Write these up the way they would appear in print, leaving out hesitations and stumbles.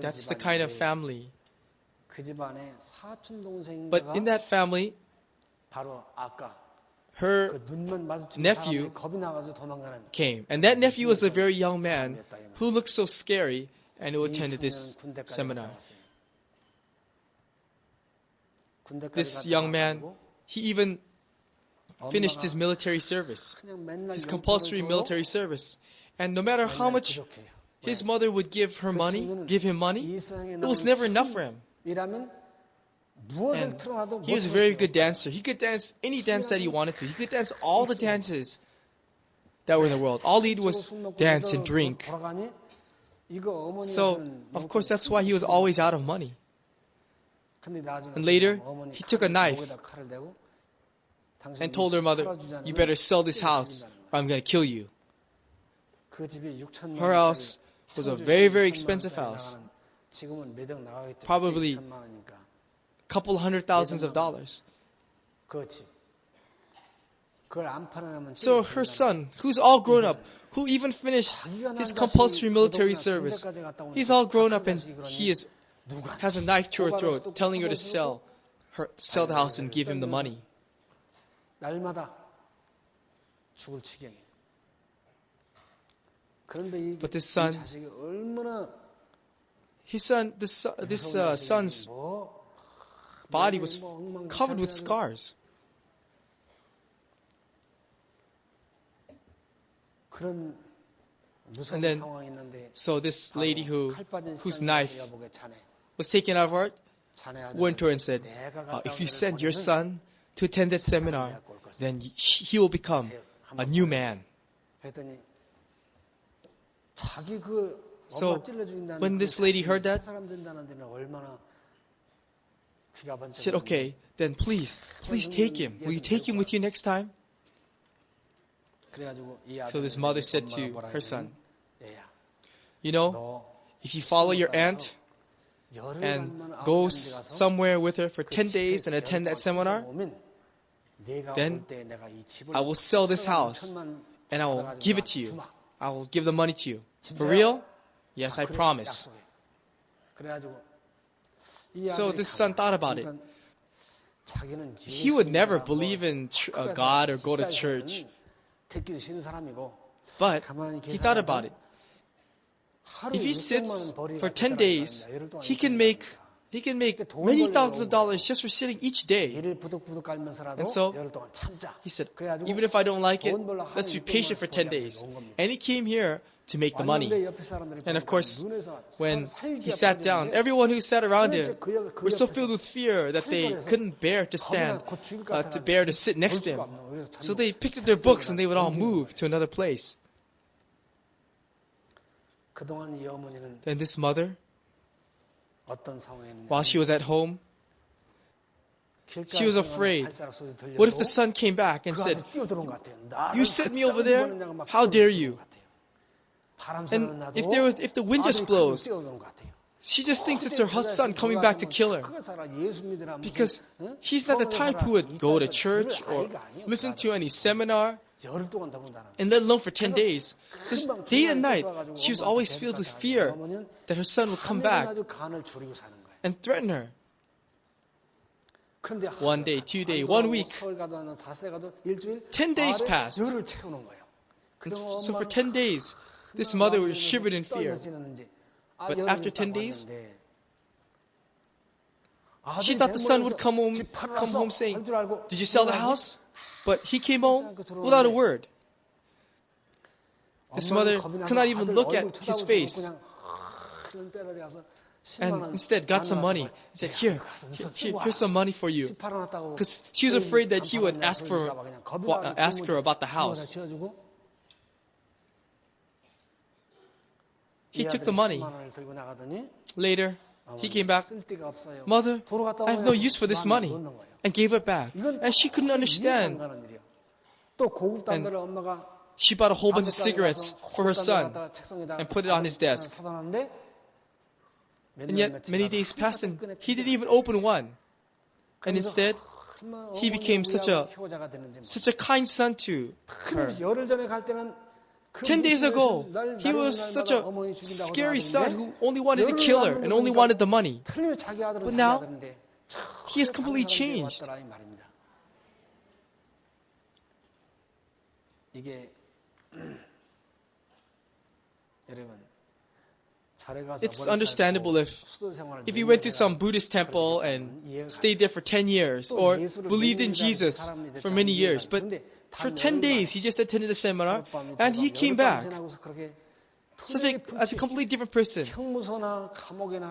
That's the kind of family. 그 집안에 사촌 But in that family, 바로 아까 her 그 눈만 마주치는 nephew 사람들이 겁이 나가서 도망가는 came. And that nephew was a very young man who looked so scary and who 이 attended this 청년은 군대까지 seminar. 갔다 왔어요. 군대까지 This 갔다 young man, 와가지고 he even finished his military service, 그냥 맨날 his 용돈을 compulsory 줘도 military service. And no matter how 맨날 much 부족해요. his 왜? mother would give her 그 money, 청년은 give him money, 이 세상에 it was 나온 never enough for him. 춤이라면 무엇을 And 틀어놔도 he was a 못 very 틀어줘요. good dancer. He could dance any dance that he wanted to. He could dance all the dances that were in the world. All he did was dance and drink. 돌아가니 이거 어머니가 So, 주는 of course, that's why he was always out of money. 근데 나중에 And later, 어머니 he took a knife 목에다 칼을 대고 당신 and told her 이 집 mother, 팔아주지 않으면 you better sell this house or I'm going to kill you. 그 집이 6천만 Her house was a very, very expensive house. 지금은 매덕 나가겠죠. Probably 6천만 원이니까. Couple $100,000. 그 집. 그걸 안 팔아나면 So her son, who's all grown up, who even finished his compulsory military service, he's all grown up and he has a knife to her throat, telling her to sell the house and give him the money. 날마다 죽을 지경이에요. 그런데 But this son, 자식이 얼마나 this son's body was covered with scars. 그런 무서운 And then, 상황이 있는데 so this lady whose knife 자네 was taken out of her, went to her and said, 내가 if you send your son to attend that seminar, then he will become a new man. 했더니 자기 그 So, 엄마 찔러 죽인다는 when this lady heard that, 사람 된다는 데는 얼마나 귀가 she said, okay, then please take him. Will you take him with you next time? So this mother said to her son, you know, if you follow your aunt and go somewhere with her for 10 days and attend that seminar, then I will sell this house and I will give it to you. I will give the money to you. For real? Yes, I promise. So this son thought about it. He would never believe in God or go to church. But he thought about it. If he sits for 10 days, he can make many thousands of dollars just for sitting each day. And so he said, even if I don't like it, let's be patient for 10 days. And he came here to make the money. And of course, when he sat down, everyone who sat around him were so filled with fear that they couldn't bear to sit next to him. So they picked up their books and they would all move to another place. Then this mother, while she was at home, she was afraid. What if the son came back and said, you sent me over there? How dare you? And if the wind just blows, she just thinks it's her son coming back to kill her. Because he's not the type who would go to church or listen to any seminar, and let alone for 10 days. So day and night, she was always filled with fear that her son would come back and threaten her. 1 day, 2 days, 1 week, 10 days passed. So for 10 days, this mother was shivered in fear. But after 10 days, she thought the son would come home saying, did you sell the house? But he came home without a word. This mother could not even look at his face. And instead got some money. He said, here's some money for you. Because she was afraid that he would ask her about the house. He took the money. Later, he came back. Mother, I have no use for this money. And gave it back. And she couldn't understand. And she bought a whole bunch of cigarettes for her son and put it on his desk. And yet, many days passed and he didn't even open one. And instead, he became such a kind son to her. 10 days ago, he was such a scary son who only wanted to kill her and only wanted the money. But now, he has completely changed. It's understandable if you went to some Buddhist temple and stayed there for 10 years or believed in Jesus for many years. But for 10 days, he just attended a seminar and he came back as a completely different person.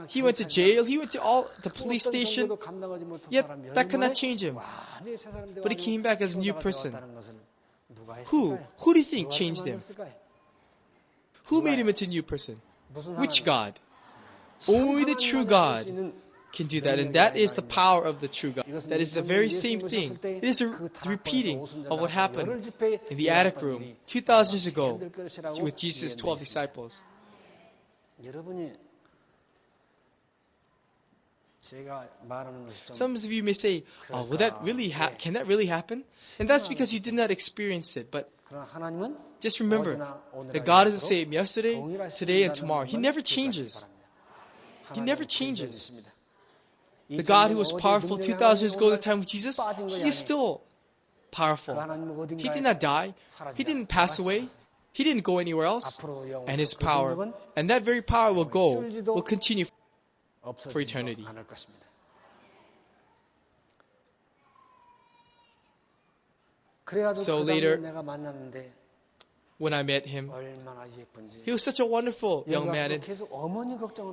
He went to jail, he went to the police station, yet that could not change him. But he came back as a new person. Who do you think changed him? Who made him into a new person? Which God? Only the true God can do that, and that is the power of the true God. That is the very same thing. It is a repeating of what happened in the attic room 2,000 years ago with Jesus' 12 disciples. Some of you may say, "Oh, will that really can that really happen?" And that's because you did not experience it. But just remember, that God is the same yesterday, today, and tomorrow. He never changes. He never changes. The God who was powerful 2,000 years ago at the time of Jesus, He is still powerful. He did not die. He didn't pass away. He didn't go anywhere else. And His power, and that very power will continue for eternity. So later, when I met him, he was such a wonderful young man. And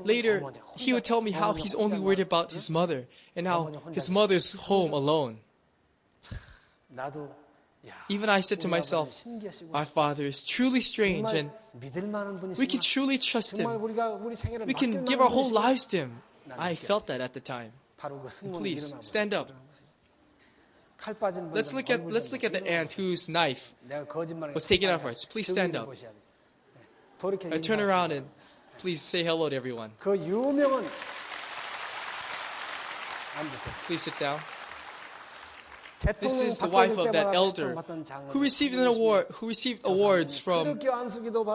later, he would tell me how he's only worried about his mother and how his mother's home alone. Even I said to myself, our Father is truly strange and we can truly trust Him. We can give our whole lives to Him. I felt that at the time. Please, stand up. Let's look at the ant whose knife was taken out of her. Please stand up. Turn around and please say hello to everyone. Please sit down. This is the wife of that elder who received an award, who received awards from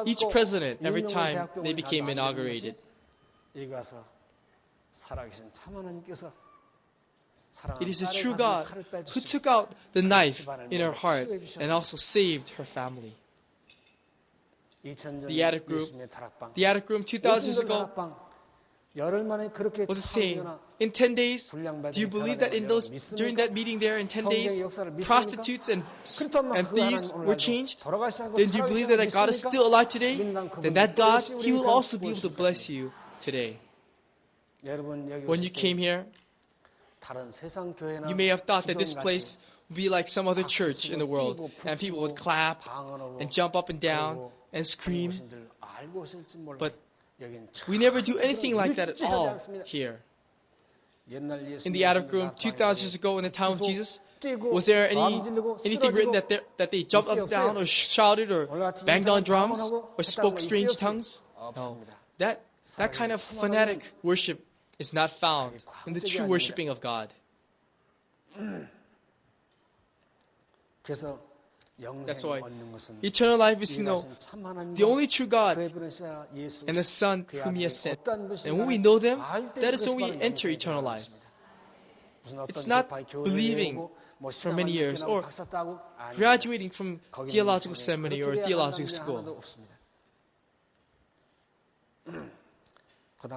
each president every time they became inaugurated. It is a true God who took out the knife in her heart and also saved her family. The attic room 2,000 years ago was the same. In 10 days, do you believe that during that meeting there in 10 days, prostitutes and thieves were changed? Then do you believe that God is still alive today? Then that God, He will also be able to bless you today. When you came here, you may have thought that this place would be like some other church in the world, and people would clap and jump up and down and scream. But we never do anything like that at all here. In the attic room 2,000 years ago in the time of Jesus, was there anything written that they jumped up and down or shouted or banged on drums or spoke strange tongues? No. That kind of fanatic worship is not found in the true worshiping of God. That's why eternal life is to know the only true God and the Son whom He has sent. And when we know them, that is when we enter eternal life. It's not believing for many years or graduating from theological seminary or theological school.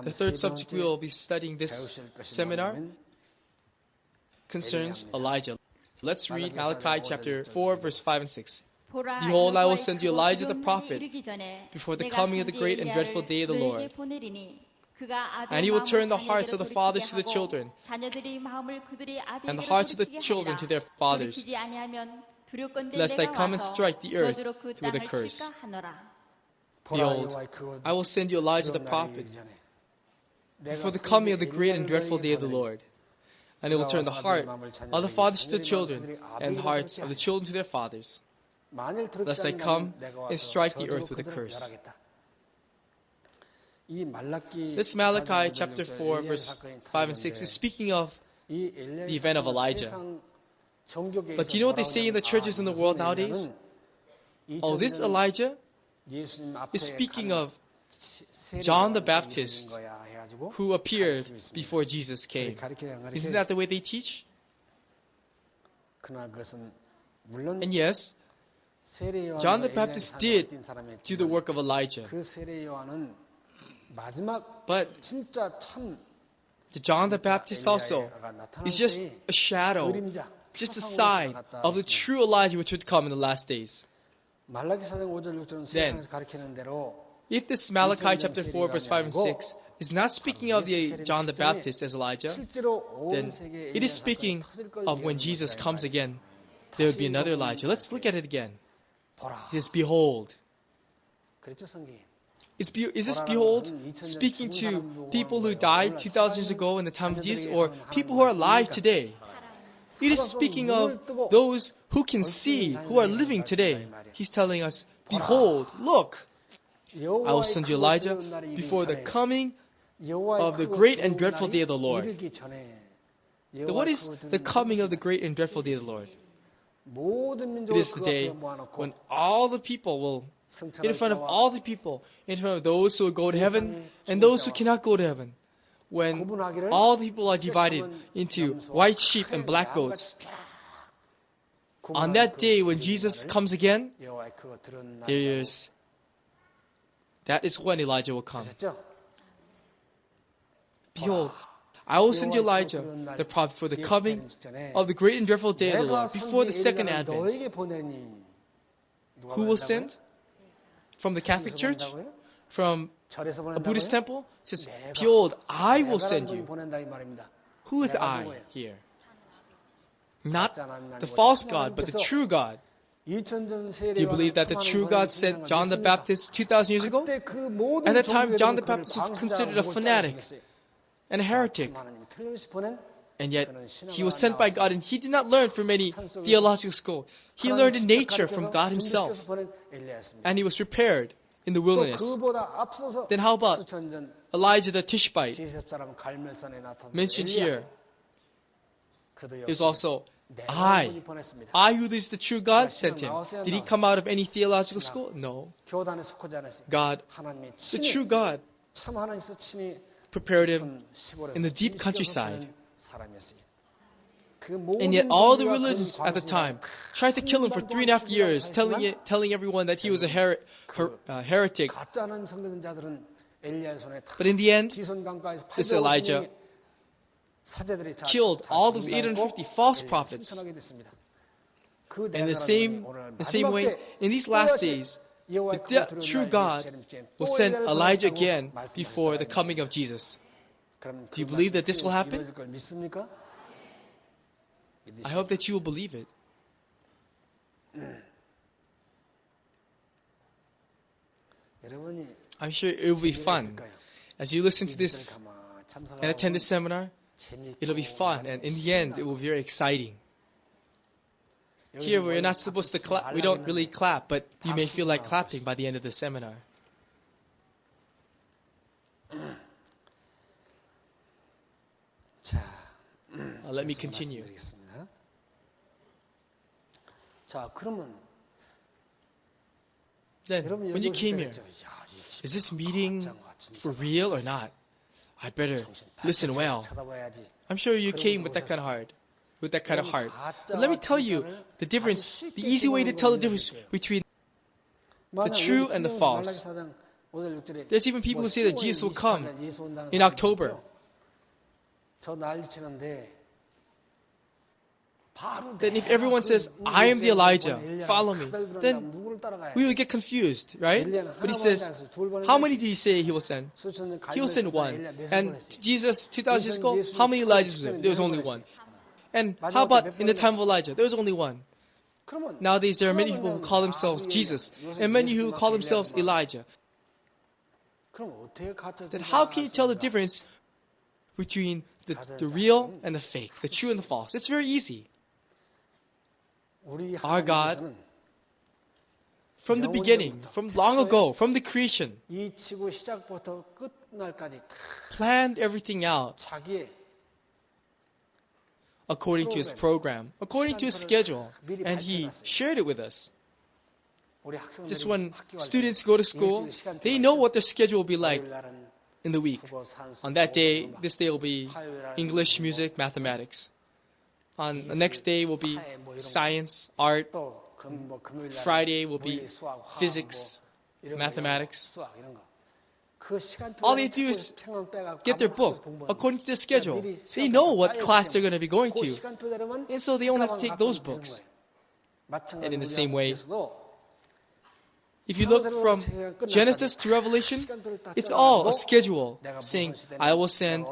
The third subject we will be studying this seminar concerns Elijah. Let's read Malachi chapter 4, verse 5 and 6. Behold, I will send you Elijah the prophet before the coming of the great and dreadful day of the Lord. And He will turn the hearts of the fathers to the children, and the hearts of the children to their fathers, lest I come and strike the earth with a curse. Behold, I will send you Elijah the prophet before the coming of the great and dreadful day of the Lord. And He will turn the heart of the fathers to the children, and the hearts of the children to their fathers, lest I come and strike the earth with a curse. This Malachi chapter 4, verse 5 and 6 is speaking of the event of Elijah. But do you know what they say in the churches in the world nowadays? Oh, this Elijah, 예수님 앞에 is speaking 가는 of John the Baptist 거야 해가지고 who appeared 가르치고 있습니다. before Jesus came. Isn't that the way they teach? 그러나 그것은 물론 And yes, 세례 John 요한과 the Baptist 엘리야의 did 사람을 띈 사람이었지만 do the work of Elijah. 그 세례 요한은 마지막 But 진짜 참 the John the Baptist also 엘리야가 나타날 is just 때의 a shadow, 그림자, just a 표상으로 sign 지나갔다 of the 했습니다. true Elijah which would come in the last days. 말라기 4장 5절 6절은 Then, 세상에서 가르치는 대로 If this Malachi chapter 4 verse 5 and 6 is not speaking of the John the Baptist as Elijah, 실제로 then 온 세계에 it is speaking of when Jesus comes again, there will be another Elijah. Let's look at it again. 보라. It is behold. 그랬죠 성경이. Is this behold speaking to people who died 2,000 years ago in the time of Jesus, or people who are alive today? It is speaking of those who can see, who are living today. He's telling us, behold, look, I will send you Elijah before the coming of the great and dreadful day of the Lord. What is the coming of the great and dreadful day of the Lord? It is the day when all the people will, in front of all the people, in front of those who will go to heaven and those who cannot go to heaven, when all the people are divided into white sheep and black goats. On that day when Jesus comes again, that is when Elijah will come. Behold, I will send you Elijah, the prophet, for the coming of the great and dreadful day of the Lord, before the second advent. Who will send? From the Catholic Church? From a Buddhist temple? It says, behold, I will send you. Who is I here? Not the false God, but the true God. Do you believe that the true God sent John the Baptist 2,000 years ago? At that time, John the Baptist was considered a fanatic and a heretic. And yet, he was sent by God, and he did not learn from any theological school. He learned in nature from God himself. And he was prepared in the wilderness. Then how about Elijah the Tishbite? Mentioned here is also I who is the true God sent him. Did he come out of any theological school? No. God, the true God, prepared him in the deep countryside. And yet all the religions at the time tried to kill him for 3.5 years, telling everyone that he was a heretic. But in the end, this Elijah killed all those 850 false prophets. In the same way, in these last days, the true God will send Elijah again before the coming of Jesus. Do you believe that this will happen? I hope that you will believe it. I'm sure it will be fun. As you listen to this and attend this seminar, it'll be fun, and in the end, it will be very exciting. Here, we're not supposed to clap. We don't really clap, but you may feel like clapping by the end of the seminar. Let me continue. Then, when you came here, is this meeting for real or not? I'd better listen well. I'm sure you came with that kind of heart. But let me tell you the difference, the easy way to tell the difference between the true and the false. There's even people who say that Jesus will come in October. Then if everyone says, I am the Elijah, follow me, then we will get confused, right? But he says, how many did he say he will send? He will send one. And Jesus, 2,000 years ago, how many Elijahs was there? There was only one. And how about in the time of Elijah? There was only one. Nowadays, there are many people who call themselves Jesus, and many who call themselves Elijah. Then how can you tell the difference between the real and the fake, the true and the false? It's very easy. Our God, from the beginning, from long ago, from the creation, planned everything out according to his program, according to his schedule, and he shared it with us. 우리 학생들이 just when 학교 갈 때 students go to school, 일주일 시간표가 they know 있죠. what their schedule will be like 월요일 날은 in the week. 국어, 산수, On that day, 공부, this day will be 화요일 날은 English, 뭐 music, mathematics. On the 미술, next day will be 사회 뭐 이런 거. science, art. 또 금요일 날은 Friday will be 물리, 수학, 화학, physics, 뭐 이런 거, mathematics. 수학 이런 거. 그 시간표 All they do is get their book according to the schedule. They know what class they're going to be going to. And so they only have to take those books. And in the same way, if you look from Genesis to Revelation, it's all a schedule saying, I will send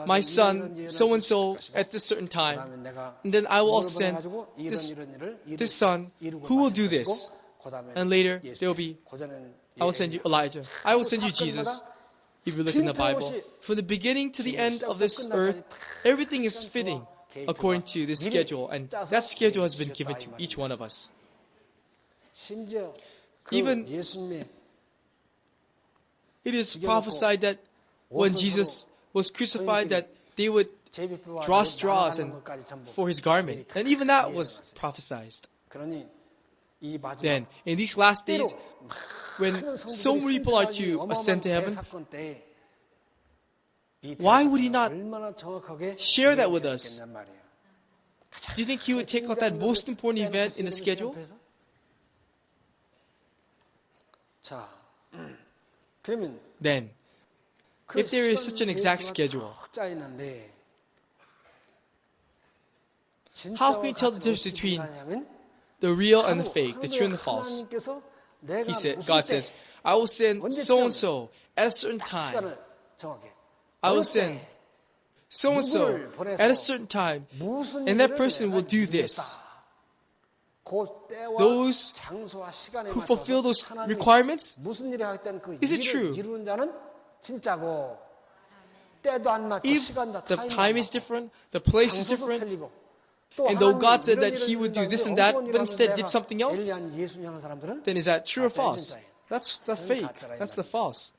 my son so-and-so at this certain time. And then I will also send this son who will do this. And later there will be, I will send you Elijah. I will send you Jesus. If you look in the Bible, from the beginning to the end of this earth, everything is fitting according to this schedule. And that schedule has been given to each one of us. Even it is prophesied that when Jesus was crucified that they would draw straws and for his garment. And even that was prophesied. Then, in these last days, when so many people are to ascend to heaven, why would he not share that with us? Do you think he would take out that most important event in the schedule? Then, if there is such an exact schedule, how can you tell the difference between the real and the fake, the true and the false? God says, I will send so-and-so at a certain time. I will send so-and-so at a certain time, and that person will do this. Those who fulfill those requirements, is it true? If the time is different, the place is different, and though God said that He would do this and that, but instead did something else, then is that true or false? That's the fake. That's the false.